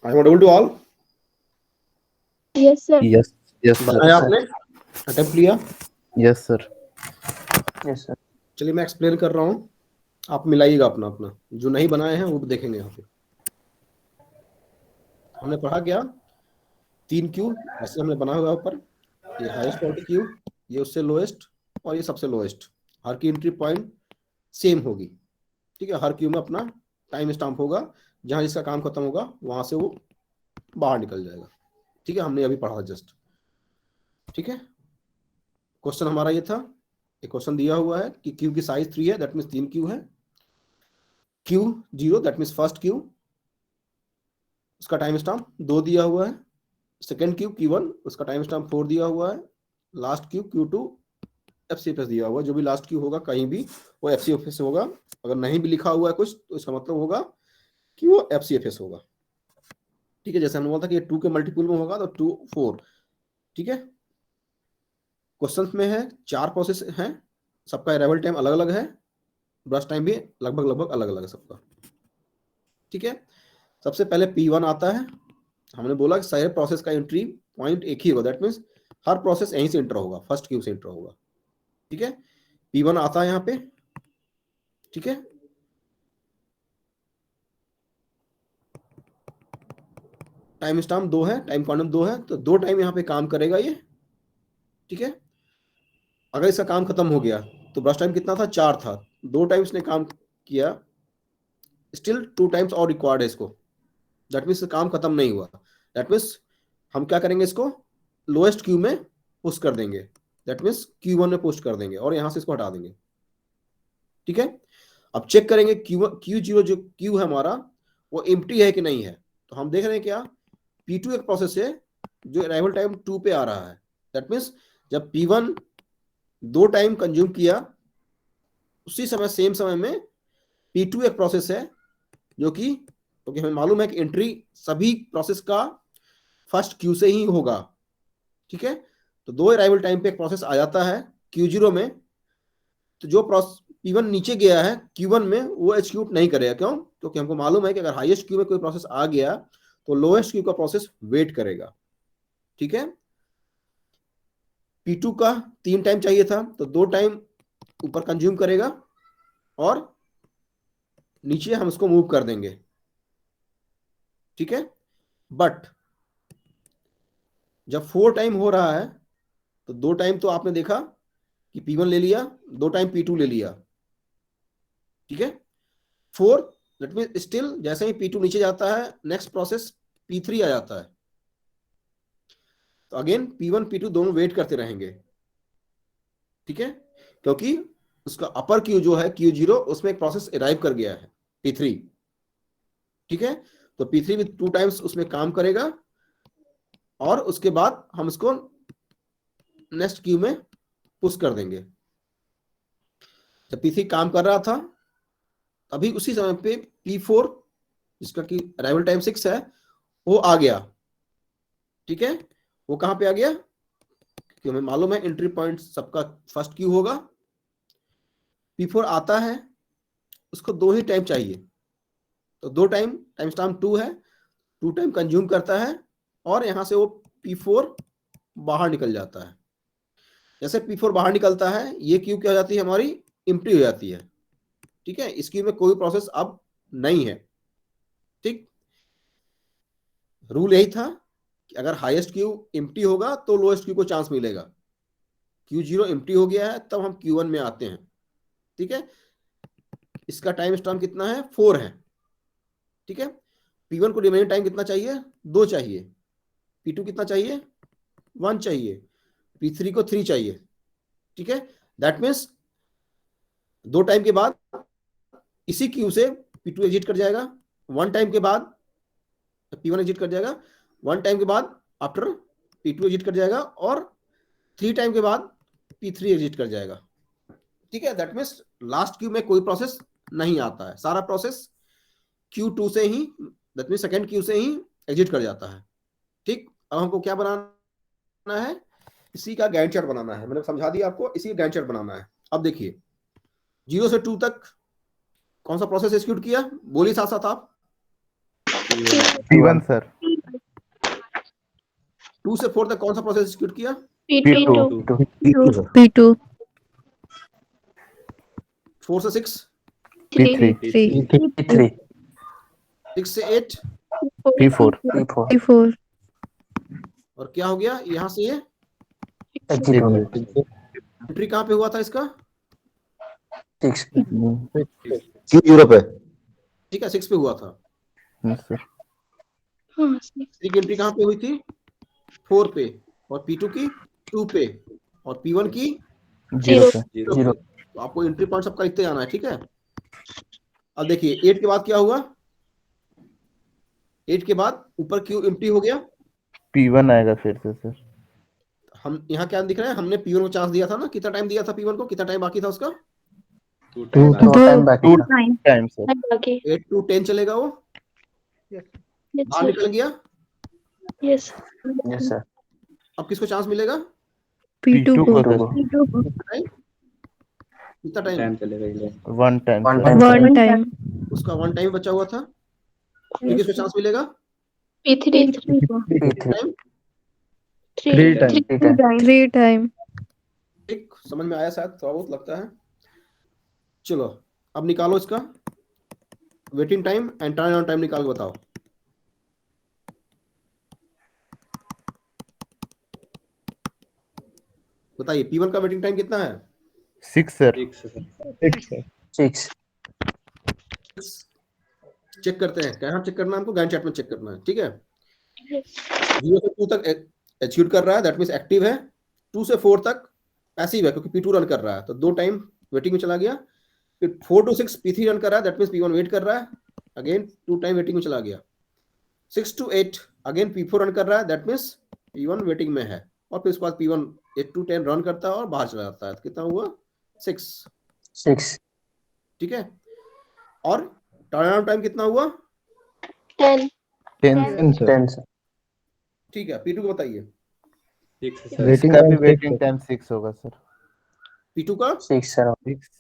I am audible to all? Yes, sir. Yes yes sir बनाया आपने? अटेम्प्ट लिया? Yes sir yes sir. चलिए मैं एक्सप्लेन कर रहा हूँ, आप मिलाइएगा अपना अपना, जो नहीं बनाए हैं वो भी देखेंगे यहाँ पे। हमने पढ़ा क्या? 3 क्यू ऐसे हमने बना हुआ है ऊपर, ये हाईएस्ट प्रायोरिटी क्यू, ये उससे लोएस्ट और ये सबसे लोएस्ट। हर की एंट्री पॉइंट सेम होगी, ठीक है। हर क्यू में अपना टाइम स्टाम्प होगा, जहां जिसका काम खत्म होगा वहां से वो बाहर निकल जाएगा, ठीक है। हमने अभी पढ़ा जस्ट, ठीक है। क्वेश्चन हमारा ये था, एक क्वेश्चन दिया हुआ है कि क्यू की साइज 3 है, दैट मीन्स 3 क्यू है। Q 0 that means first Q, उसका टाइम स्टाम्प 2 दिया हुआ है। सेकेंड क्यू Q1, उसका टाइम स्टाम्प 4 दिया हुआ है। लास्ट क्यू Q2 FCFS दिया हुआ है। जो भी लास्ट क्यू होगा कहीं भी वो FCFS होगा। अगर नहीं भी लिखा हुआ है कुछ तो इसका मतलब होगा कि वो FCFS होगा, ठीक है। जैसे हमने बोला था कि ये 2 के मल्टीपल में होगा तो 2 4, ठीक है। क्वेश्चन में है 4 प्रोसेस हैं, सबका अराइवल टाइम अलग अलग है, ब्रश टाइम भी लगभग लगभग अलग अलग है सबका, ठीक है। सबसे पहले P1 आता है, हमने बोला कि सारे प्रोसेस का एंट्री पॉइंट एक ही होगा, दैट मीन्स हर प्रोसेस यहीं से एंटर होगा, फर्स्ट क्यू से एंटर होगा। ठीक है, P1 आता है यहाँ पे। ठीक है, टाइम स्टाम्प 2 है, टाइम क्वांटम 2 है, तो 2 टाइम यहाँ पे काम करेगा ये। ठीक है, अगर इसका काम खत्म हो गया तो ब्रश टाइम कितना था, 4 था, 2 टाइम इसने काम किया, स्टिल 2 टाइम्स और रिक्वायर्ड है इसको, दैट मीन्स काम खत्म नहीं हुआ। दैट मीन्स हम क्या करेंगे, इसको लोएस्ट क्यू में पुश कर देंगे, दैट मीन्स Q1 में पुश कर देंगे और यहां से इसको हटा देंगे। ठीक है, अब चेक करेंगे Q0 जो क्यू है हमारा वो एम्प्टी है कि नहीं है। तो हम देख रहे हैं क्या, P2 एक प्रोसेस है जो अराइवल टाइम 2 पे आ रहा है, दैट मीन्स जब P1 2 टाइम कंज्यूम किया उसी समय सेम समय में P2 एक प्रोसेस है जो कि क्योंकि हमें मालूम है कि एंट्री सभी प्रोसेस का फर्स्ट क्यू से ही होगा। ठीक है, तो 2 अराइवल टाइम पे एक प्रोसेस आ जाता है Q0 में, तो जो P1 नीचे गया है Q1 में वो एग्जीक्यूट नहीं करेगा। क्यों? क्योंकि हमको मालूम है कि अगर हाईएस्ट क्यू में कोई प्रोसेस आ गया तो लोएस्ट क्यू का प्रोसेस वेट करेगा। ठीक है, P2 का 3 टाइम चाहिए था तो 2 टाइम ऊपर कंज्यूम करेगा और नीचे हम इसको मूव कर देंगे। ठीक है, बट जब 4 टाइम हो रहा है तो 2 टाइम तो आपने देखा कि P1 ले लिया, 2 टाइम P2 ले लिया। ठीक है, 4 दैट मीन स्टिल जैसे ही P2 नीचे जाता है नेक्स्ट प्रोसेस P3 आ जाता है, तो अगेन P1 P2 दोनों वेट करते रहेंगे। ठीक है, क्योंकि उसका अपर क्यू जो है Q0 उसमें एक प्रोसेस अराइव कर गया है P3। ठीक है, तो P3 भी 2 टाइम्स उसमें काम करेगा और उसके बाद हम इसको नेक्स्ट क्यू में पुश कर देंगे। जब P3 काम कर रहा था अभी उसी समय पे P4 जिसका कि अराइवल टाइम 6 है वो आ गया। ठीक है, वो कहां पे आ गया, क्योंकि हमें मालूम है एंट्री पॉइंट सबका फर्स्ट क्यू होगा। P4 आता है, उसको 2 ही टाइम चाहिए, तो 2 टाइम स्टाम्प 2 है, 2 टाइम कंज्यूम करता है और यहां से वो P4 बाहर निकल जाता है। जैसे P4 बाहर निकलता है ये क्यू क्या हो जाती है, हमारी एम्प्टी हो जाती है। ठीक है, इस क्यू में कोई प्रोसेस अब नहीं है। ठीक, रूल यही था कि अगर हाईएस्ट क्यू एम्प्टी होगा तो लोएस्ट क्यू को चांस मिलेगा। Q0 एम्प्टी हो गया है तब हम Q1 में आते हैं। ठीक है, इसका टाइम स्टाम्प कितना है, 4 है। ठीक है, P1 को रिमेनिंग टाइम कितना चाहिए, 2 चाहिए, P2 कितना चाहिए, 1 चाहिए, P3 को 3 चाहिए। ठीक है, दैट मीन्स 2 टाइम के बाद इसी क्यू से P2 एग्जिट कर जाएगा, 1 टाइम के बाद P1 एग्जिट कर जाएगा, 1 टाइम के बाद आफ्टर P2 एग्जिट कर जाएगा और 3 टाइम के बाद P3 एग्जिट कर जाएगा। ठीक है, दैट मीन्स लास्ट क्यू में कोई प्रोसेस नहीं आता है, सारा प्रोसेस Q2 से ही दैट मीन्स सेकेंड क्यू से ही एग्जिट कर जाता है। ठीक, अब हमको क्या बनाना है, इसी का गैंट चार्ट बनाना है। मैंने समझा दिया आपको, इसी का गैंट चार्ट बनाना है। अब देखिए 0 से 2 तक कौन सा प्रोसेस एग्जीक्यूट किया, बोलिए साथ साथ आप। P1 sir. 2 से 4 तक कौन सा प्रोसेस एग्जीक्यूट किया, P2. P2. 4 से 6, P3 3. 6 से 8 P4 P4. और क्या हो गया यहां से ये एग्जिट हो गया। एंट्री कहां पे हुआ था इसका, Q0 पे। ठीक है 6 पे हुआ था। सर। हाँ, 3 की एंट्री कहां पे हुई थी, 4 पे, और P2 की 2 पे और P1 की 0 पे। 0 पे। तो आपको एंट्री पॉइंट सबका लिखते जाना है। ठीक है, अब देखिए 8 के बाद क्या हुआ, 8 के बाद ऊपर क्यू एम्प्टी हो गया, P1 आएगा फिर से सर। हम यहाँ क्या दिख रहा है, हमने P1 को चांस दिया था ना, कितना टाइम दिया था P1 को, कितना टाइम बाकी था उसका, 2 2 2 टाइम बाकी था। Time sir. 8 to 10 चलेगा, वो बाहर निकल गया। Yes. Yes sir. अब किसको चांस मिलेगा, P2 P2 को. को कितना टाइम, टाइम चलेगा ये। 1 time One sir. time. One time. उसका 1 टाइम बचा हुआ था, फिर किसको चांस मिलेगा, P3 P3 time 3 time 3 time 3 time. ठीक, समझ में आया शायद थोड़ा बहुत लगता है। चलो अब निकालो इसका waiting time and turn around time निकाल के बताओ। बताइए P1 का वेटिंग टाइम कितना है? 6 सर। 6 चेक करते हैं, कहाँ चेक करना है हमको? गैंट चार्ट में चेक करना है, ठीक है। Yes. 0 से 2 तक एग्जीक्यूट कर रहा है, दैट मींस एक्टिव है। 2 से 4 तक पैसिव है क्योंकि P2 रन कर रहा है, तो 2 टाइम वेटिंग में चला गया। फिर 4 to 6 P3 रन कर रहा है, दैट मींस P1 वेट कर रहा है, अगेन 2 टाइम वेटिंग में चला गया। 6 to 8 अगेन P4 रन कर रहा है, दैट मींस P1 वेटिंग में है। और फिर उसके बाद P1 8 to 10 रन करता है और बाहर चला जाता है। तो कितना हुआ? 6, ठीक है। और टर्न अराउंड टाइम कितना हुआ? 10. 10 सर। 10 सर। ठीक है। P2 को बताइए। 6 सर। वेटिंग इसका भी टाइम वेटिंग 6 टाइम 6 होगा सर। P2 का 6 sir.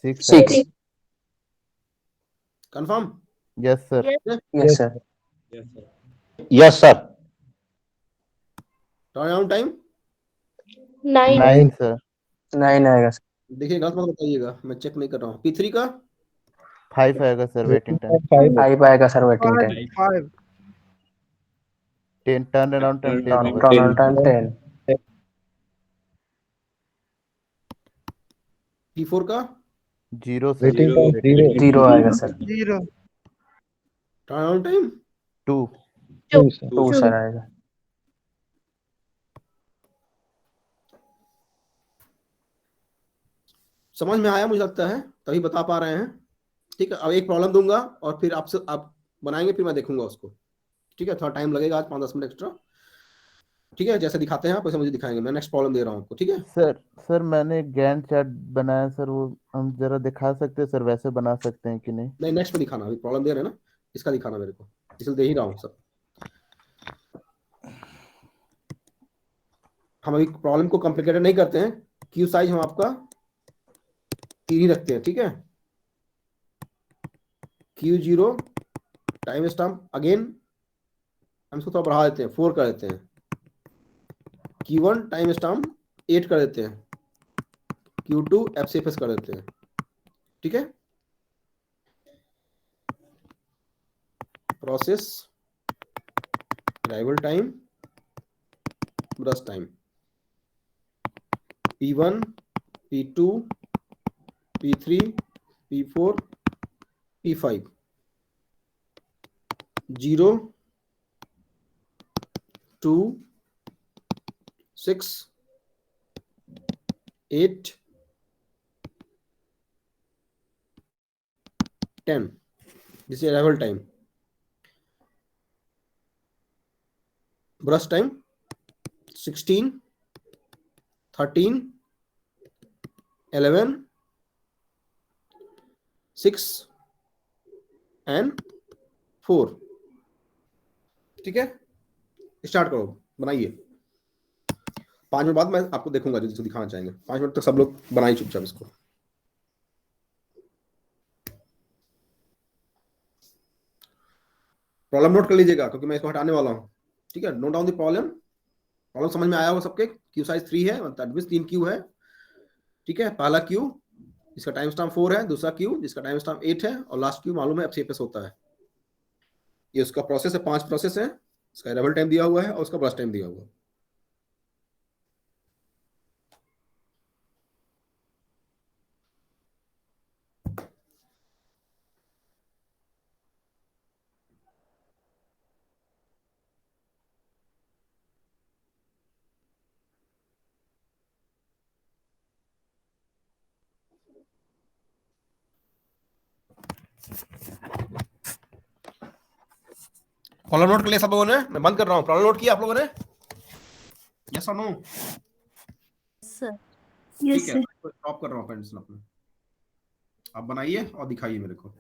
6 6 confirm? Yes sir. Yes sir. Yes sir. Yes sir. Turn around time 9. 9 sir. 9 आएगा सर। देखिए गलत मत बताइएगा, मैं चेक नहीं कर रहा हूँ। P3 का 5 आएगा सर वेटिंग टाइम। 5 है। 5 आएगा sir waiting time. 5. 10 turn around time 10 होगा। Turn around time 10। P4 का 0 सर। वेटिंग टाइम 0 0 आएगा sir. 0. Turn around time 2 2 sir. 2 sir आएगा। समझ में आया मुझे लगता है, तभी बता पा रहे हैं। ठीक है, अब एक प्रॉब्लम दूंगा और फिर आपसे आप बनाएंगे, फिर मैं देखूंगा उसको। ठीक है, थोड़ा टाइम लगेगा आज 5-10 मिनट एक्स्ट्रा। ठीक है, जैसे दिखाते हैं आप वैसे मुझे दिखाएंगे। मैं नेक्स्ट प्रॉब्लम दे रहा हूँ आपको, ठीक है। सर मैंने गैंट चार्ट बनाया सर, वो हम जरा दिखा सकते हैं सर, वैसे बना सकते हैं कि नहीं? नहीं, नेक्स्ट में दिखाना, अभी प्रॉब्लम दे रहे हैं ना, इसका दिखाना मेरे को, इसलिए दे ही रहा हूँ सब। हम अभी प्रॉब्लम को कॉम्प्लिकेटेड नहीं करते हैं। क्यू साइज हम आपका 3 ही रखते हैं, ठीक है। Q0 टाइम स्टैम्प अगेन हम इसको थोड़ा बढ़ा देते हैं, 4 कर देते हैं। Q1 टाइम स्टैम्प 8 कर देते हैं। Q2 FCFS कर देते हैं, ठीक है। Process arrival time brush time P1 P2 P3 P4 P5 0 2 6 8 10 this is arrival time. Brush time 16 13 11 6 and 4, ठीक है। स्टार्ट करो, बनाइए। 5 मिनट बाद मैं आपको देखूंगा जो जिसको दिखाना चाहेंगे। 5 मिनट तक सब लोग बनाइए चुपचाप इसको। प्रॉब्लम नोट कर लीजिएगा क्योंकि मैं इसको हटाने वाला हूँ, ठीक है। Note down the problem. Problem समझ में आया होगा सबके? क्यू साइज 3 है, मतलब 3 क्यू है, ठीक है। पहला क्यू जिसका टाइम स्टैम्प 4 है, दूसरा क्यू जिसका टाइम स्टैम्प 8 है, और लास्ट क्यू मालूम है FCFS होता है। ये उसका प्रोसेस है, 5 प्रोसेस है। इसका अराइवल टाइम दिया हुआ है और उसका ब्रश टाइम दिया हुआ है। प्रॉब्लम नोट कर लिया सब लोगों ने? मैं बंद कर रहा हूँ। प्रॉब्लम नोट किया आप लोगों ने? यस और नो? Sir. ठीक है, स्टॉप कर रहा हूँ फ्रेंड्स अपने। आप बनाइए और दिखाइए मेरे को।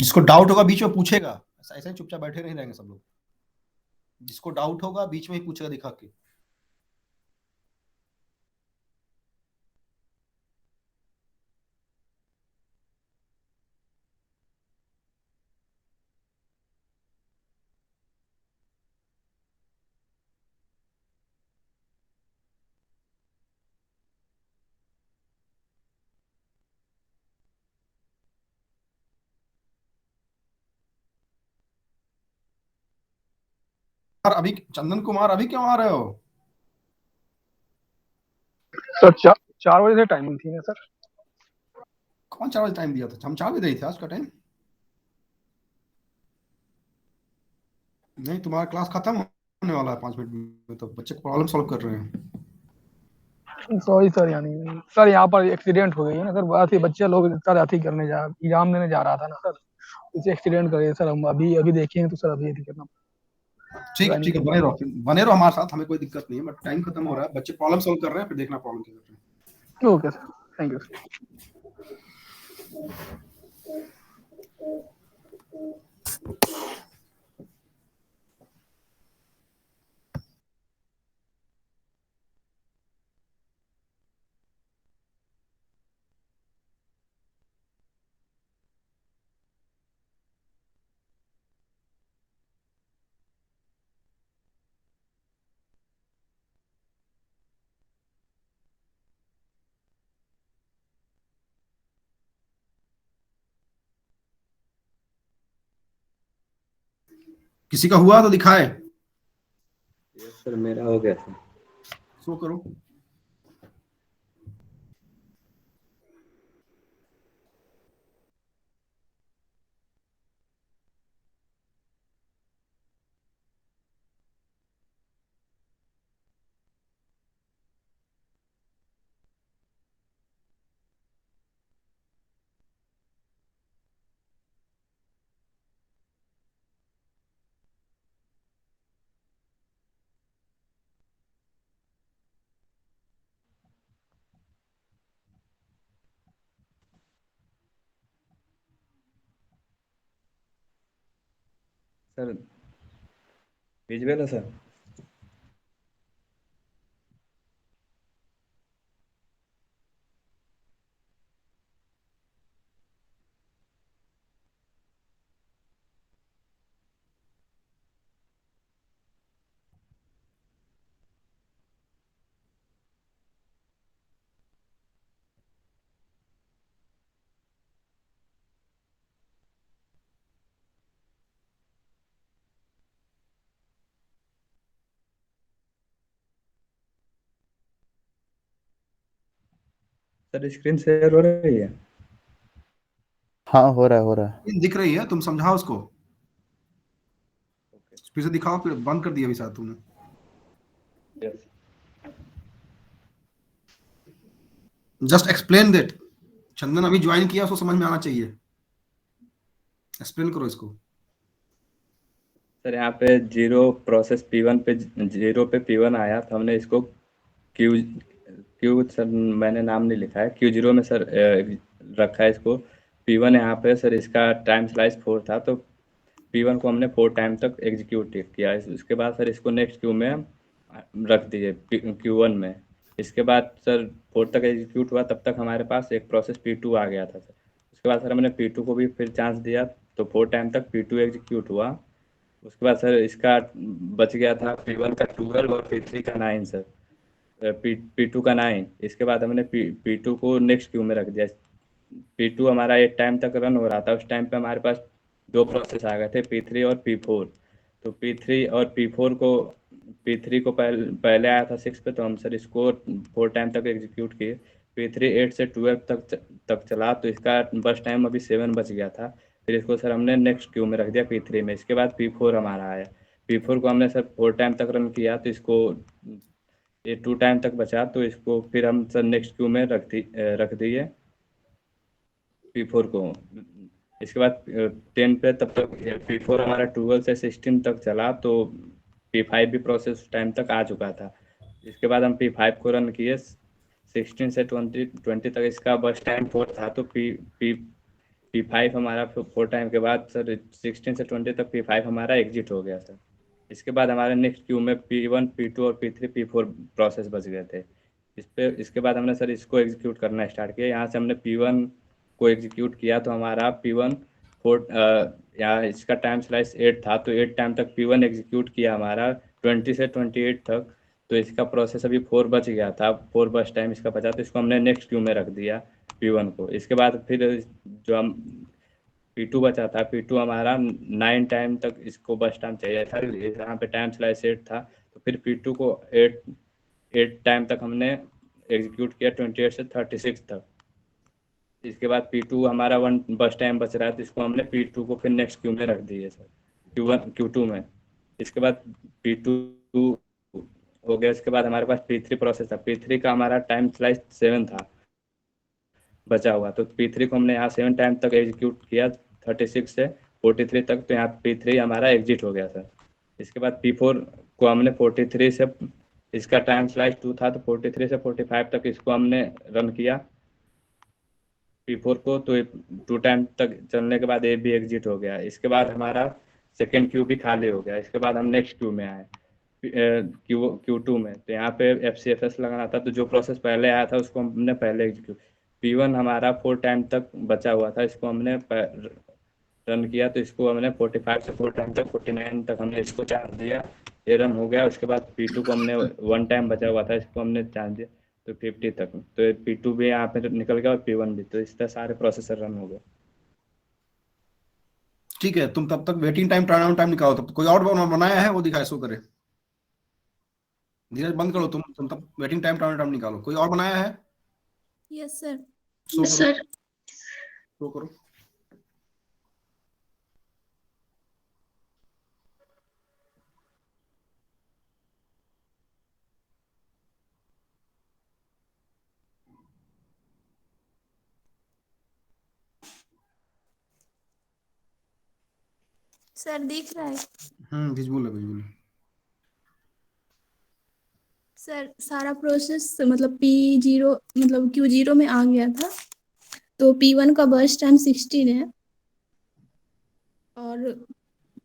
जिसको डाउट होगा बीच में पूछेगा, ऐसे ही चुपचाप बैठे नहीं रहेंगे सब लोग। जिसको डाउट होगा बीच में ही पूछेगा दिखा के। अभी चंदन कुमार अभी क्यों आ रहे हो? सर 4 बजे से टाइमिंग थी ना सर। कौन 4 बजे टाइम दिया था? हम 4 बजे ही थे आज का टाइम। नहीं, तुम्हारा क्लास खत्म होने वाला है 5 मिनट में, तो बच्चे प्रॉब्लम सॉल्व कर रहे हैं। सॉरी सर, यानी सर यहाँ पर एक्सीडेंट हो गई है ना सर, बात ही बच्चे लोग सर अथी करने एग्जाम देने जा रहा था ना सर, इसे एक्सीडेंट कर गए सर। हम अभी अभी देखें तो सर अभी अथी करना। ठीक है बने रहो हमारे साथ, हमें कोई दिक्कत नहीं है, बट टाइम खत्म हो रहा है, बच्चे प्रॉब्लम सॉल्व कर रहे हैं, फिर देखना प्रॉब्लम क्या कर रहे हैं। Okay sir, thank you sir. किसी का हुआ तो दिखाए। यस सर, मेरा हो गया सर। शो करो। सर विजुअल है सर। सर स्क्रीन शेयर हो रही है? हाँ हो रहा है। दिख रही है, तुम समझाओ उसको, फिर से दिखाओ, फिर बंद कर दिया अभी शायद तुमने। Yes just explain that. Chandan अभी ज्वाइन किया, उसको समझ में आना चाहिए, एक्सप्लेन करो इसको। सर, यहाँ पे जीरो प्रोसेस P1 पे, जीरो पे P1 आया तो हमने इसको क्यू सर मैंने नाम नहीं लिखा है, Q0 में सर रखा है इसको। P1 यहाँ पे सर इसका टाइम स्लाइस 4 था, तो P1 को हमने 4 टाइम तक एग्जीक्यूट किया। उसके बाद सर इसको नेक्स्ट क्यू में रख दिए, Q1 में। इसके बाद सर 4 तक एग्जीक्यूट हुआ, तब तक हमारे पास एक प्रोसेस P2 आ गया था सर। उसके बाद सर हमने P2 को भी फिर चांस दिया, तो 4 टाइम तक P2 एग्जीक्यूट हुआ। उसके बाद सर इसका बच गया था P1 का 12 और P3 का 9 सर, P2 का 9। इसके बाद हमने P2 को नेक्स्ट क्यू में रख दिया। P2 हमारा 8 टाइम तक रन हो रहा था, उस टाइम पे हमारे पास 2 प्रोसेस आ गए थे, P3 और P4। तो P3 और P3 को पहले आया था 6 पे, तो हम सर इसको 4 टाइम तक एग्जीक्यूट किए। P3 8 से 12 तक चला, तो इसका बस टाइम अभी 7 बच गया था। फिर इसको सर हमने नेक्स्ट क्यू में रख दिया P3 में। इसके बाद P4 हमारा आया, P4 को हमने सर 4 टाइम तक रन किया, तो इसको ये 2 टाइम तक बचा, तो इसको फिर हम सर नेक्स्ट क्यू में रख दिए P4 को। इसके बाद 10 पे तब तक P4 हमारा 12 से 16 तक चला, तो P5 भी प्रोसेस टाइम तक आ चुका था। इसके बाद हम P5 को रन किए, 16 से 20 तक इसका बस टाइम 4 था, तो P5 हमारा 4 टाइम के बाद सर 16 से 20 तक P5 हमारा एग्जिट हो गया सर। इसके बाद हमारे नेक्स्ट क्यू में P1, P2 और P3, P4 प्रोसेस बच गए थे। इसके बाद हमने सर इसको एग्जीक्यूट करना स्टार्ट किया। यहाँ से हमने P1 को एग्जीक्यूट किया तो हमारा P1 यहाँ इसका टाइम स्लाइस 8 था, तो 8 टाइम तक P1 एग्जीक्यूट किया हमारा 20 से 28 तक। तो इसका प्रोसेस अभी 4 बच गया था, 4 बस टाइम इसका बचा, तो इसको हमने नेक्स्ट क्यू में रख दिया P1 को। इसके बाद फिर जो हम P2 बचा था, P2 हमारा 9 टाइम तक इसको बस टाइम चाहिए था, यहाँ पे टाइम स्लाइस 8 था, तो फिर P2 को 8 टाइम तक हमने एग्जीक्यूट किया 28 से 36 तक। इसके बाद P2 हमारा 1 बस टाइम बच रहा है, तो इसको हमने P2 को फिर नेक्स्ट क्यू में रख दिए सर, Q2 में। इसके बाद P2 हो गया। इसके बाद हमारे पास P3 प्रोसेस था। P3 का हमारा टाइम स्लाइस 7 था बचा हुआ, तो P3 को हमने यहाँ 7 टाइम तक एग्जीक्यूट किया 36 से 43 तक, तो यहाँ P3 हमारा एग्जिट हो गया सर। इसके बाद P4 को हमने 43 से, इसका टाइम स्लाइस 2 था, तो 43 से 45 तक इसको हमने रन किया P4 को, तो 2 टाइम तक चलने के बाद ये भी एग्जिट हो गया। इसके बाद हमारा सेकेंड क्यू भी खाली हो गया। इसके बाद हम नेक्स्ट क्यू में आए Q2 में, तो यहाँ पे FCFS लगाना था, तो जो प्रोसेस पहले आया था उसको हमने पहले एग्जीक्यूट। P1 हमारा 4 टाइम तक बचा हुआ था, इसको हमने रन किया, तो इसको हमने 45 से 4 टाइम तक 49 तक हमने इसको चांस दिया, ये रन हो गया। उसके बाद P2 को हमने 1 टाइम बचा हुआ था, इसको हमने चांस दिया तो 50 तक, तो P2 भी यहाँ पे निकल गया और P1 भी, तो इस तरह सारे प्रोसेसर रन हो गए। ठीक है, तुम तब तक waiting time turn around time निकालो। तब कोई और बनाया है वो दिखाए, शो करे। धीरज बंद करो, तुम तब waiting time turn around time निकालो। कोई और बनाया है? Yes sir. शो करो, सर शो करो। सर दिख रहा है। विजुअल है, विजुअल। सर सारा प्रोसेस मतलब P0 मतलब Q0 में आ गया था, तो P1 का बर्स्ट टाइम 16 है और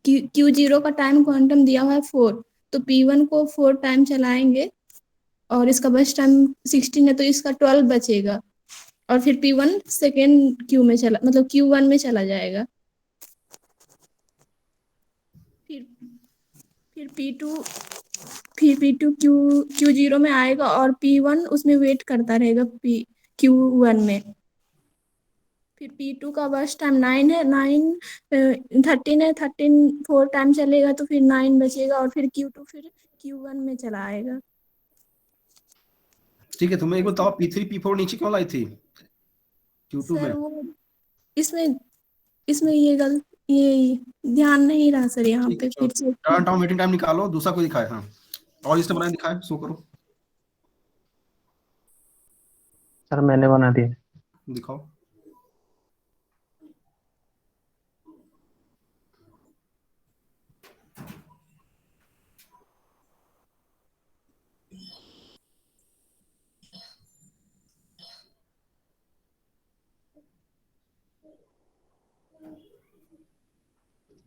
Q0 का टाइम क्वांटम दिया हुआ है 4, तो P1 को 4 टाइम चलाएंगे और इसका बर्स्ट टाइम 16 है, तो इसका 12 बचेगा और फिर P1 सेकेंड क्यू में चला मतलब Q1 में चला जाएगा। फिर P2 Q0 में आएगा और P1 उसमें वेट करता रहेगा Q1 में। फिर P2 का बस टाइम 9 है, 13 है, 13 4 टाइम चलेगा, तो फिर 9 बचेगा और फिर Q2 फिर Q1 में चला आएगा। ठीक है, तुम्हें एक बताओ, P3 P4 नीचे क्यों लाई थी Q2 सर में? वो इसमें ये ध्यान नहीं रहा सर, यहाँ पे फिर से टर्न टाइम वेटिंग टाइम निकालो। दूसरा कोई दिखाए? हाँ, और इससे बनाए दिखाए, शो करो, सर मैंने बना दिया। दिखाओ।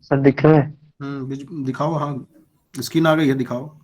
सर दिख रहा है? दिखाओ। हाँ, स्क्रीन आ गई है, दिखाओ।